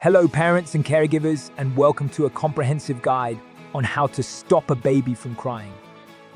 Hello, parents and caregivers, and welcome to a comprehensive guide on how to stop a baby from crying.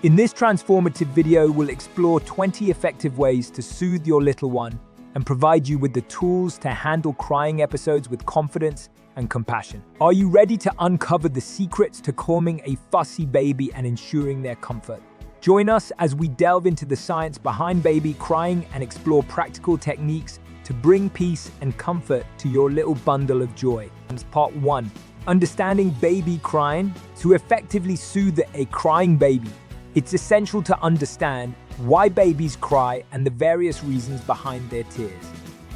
In this transformative video, we'll explore 20 effective ways to soothe your little one and provide you with the tools to handle crying episodes with confidence and compassion. Are you ready to uncover the secrets to calming a fussy baby and ensuring their comfort? Join us as we delve into the science behind baby crying and explore practical techniques to bring peace and comfort to your little bundle of joy. Part 1. Understanding baby crying. To effectively soothe a crying baby, it's essential to understand why babies cry and the various reasons behind their tears.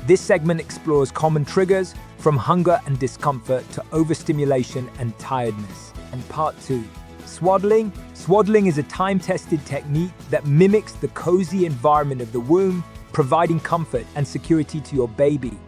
This segment explores common triggers from hunger and discomfort to overstimulation and tiredness. And Part 2. Swaddling. Swaddling is a time-tested technique that mimics the cozy environment of the womb, providing comfort and security to your baby.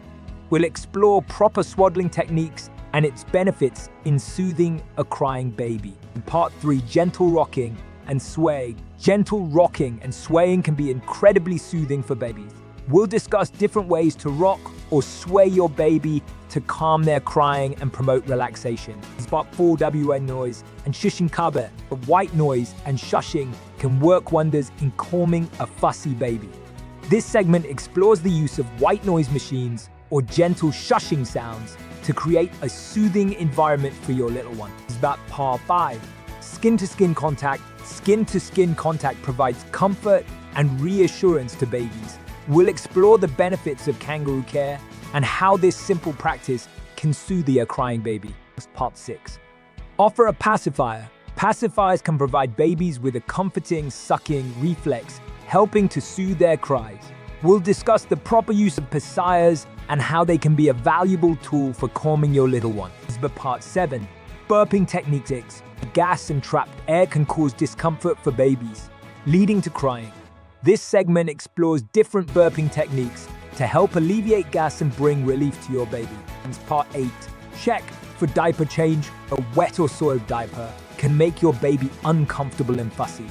We'll explore proper swaddling techniques and its benefits in soothing a crying baby. In Part 3, gentle rocking and swaying. Gentle rocking and swaying can be incredibly soothing for babies. We'll discuss different ways to rock or sway your baby to calm their crying and promote relaxation. Part 4, WA noise and shushing kabe. White noise and shushing can work wonders in calming a fussy baby. This segment explores the use of white noise machines or gentle shushing sounds to create a soothing environment for your little one. It's about Part 5. Skin-to-skin contact. Skin-to-skin contact provides comfort and reassurance to babies. We'll explore the benefits of kangaroo care and how this simple practice can soothe a crying baby. Part 6. Offer a pacifier. Pacifiers can provide babies with a comforting, sucking reflex, helping to soothe their cries. We'll discuss the proper use of pacifiers and how they can be a valuable tool for calming your little one. Part 7. Burping techniques. Gas and trapped air can cause discomfort for babies, leading to crying. This segment explores different burping techniques to help alleviate gas and bring relief to your baby. Part 8. Check for diaper change. A wet or soiled diaper can make your baby uncomfortable and fussy.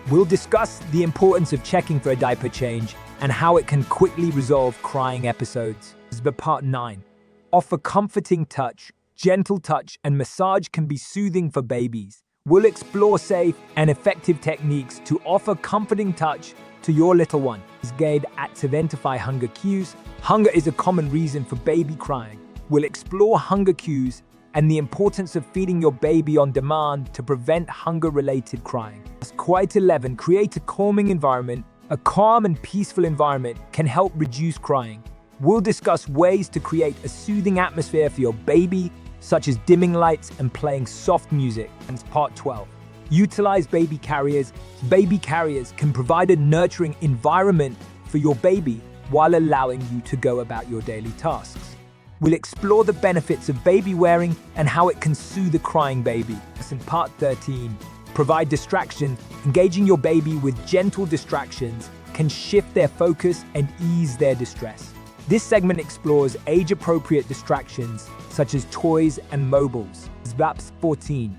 We'll discuss the importance of checking for a diaper change and how it can quickly resolve crying episodes. Part 9. Offer comforting touch. Gentle touch and massage can be soothing for babies. We'll explore safe and effective techniques to offer comforting touch to your little one. This guide to identify hunger cues. Hunger is a common reason for baby crying. We'll explore hunger cues and the importance of feeding your baby on demand to prevent hunger-related crying. Quite 11. Create a calming environment. A calm and peaceful environment can help reduce crying. We'll discuss ways to create a soothing atmosphere for your baby, such as dimming lights and playing soft music. And Part 12. Utilize baby carriers. Baby carriers can provide a nurturing environment for your baby while allowing you to go about your daily tasks. We'll explore the benefits of baby wearing and how it can soothe a crying baby. In Part 13. Provide distraction. Engaging your baby with gentle distractions can shift their focus and ease their distress. This segment explores age-appropriate distractions such as toys and mobiles. Part 14.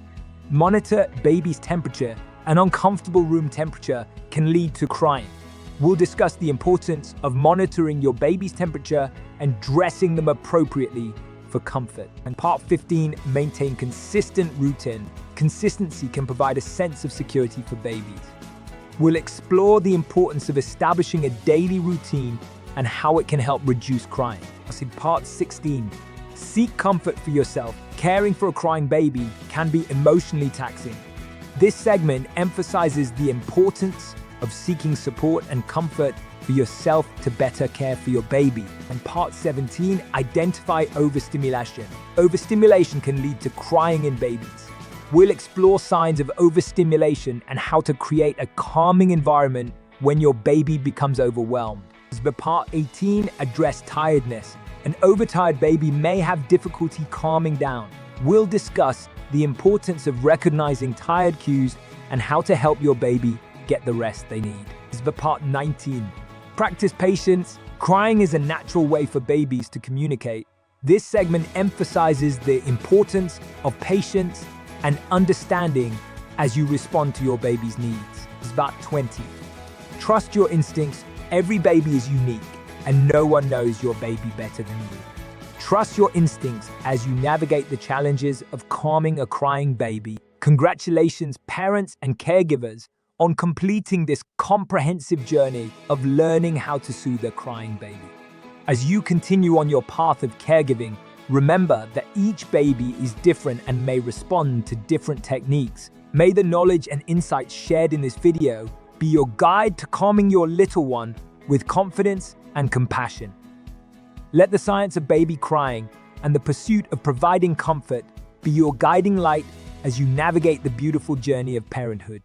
Monitor baby's temperature. An uncomfortable room temperature can lead to crying. We'll discuss the importance of monitoring your baby's temperature and dressing them appropriately for comfort. And Part 15. Maintain consistent routine. Consistency can provide a sense of security for babies. We'll explore the importance of establishing a daily routine and how it can help reduce crying. In Part 16. Seek comfort for yourself. Caring for a crying baby can be emotionally taxing. This segment emphasizes the importance of seeking support and comfort for yourself to better care for your baby. And Part 17. Identify overstimulation. Overstimulation can lead to crying in babies. We'll explore signs of overstimulation and how to create a calming environment when your baby becomes overwhelmed. Part 18. Address tiredness. An overtired baby may have difficulty calming down. We'll discuss the importance of recognizing tired cues and how to help your baby get the rest they need. Part 19. Practice patience. Crying is a natural way for babies to communicate. This segment emphasizes the importance of patience and understanding as you respond to your baby's needs. Part 20. Trust your instincts. Every baby is unique, and no one knows your baby better than you. Trust your instincts as you navigate the challenges of calming a crying baby. Congratulations, parents and caregivers, on completing this comprehensive journey of learning how to soothe a crying baby. As you continue on your path of caregiving, remember that each baby is different and may respond to different techniques. May the knowledge and insights shared in this video be your guide to calming your little one with confidence and compassion. Let the science of baby crying and the pursuit of providing comfort be your guiding light as you navigate the beautiful journey of parenthood.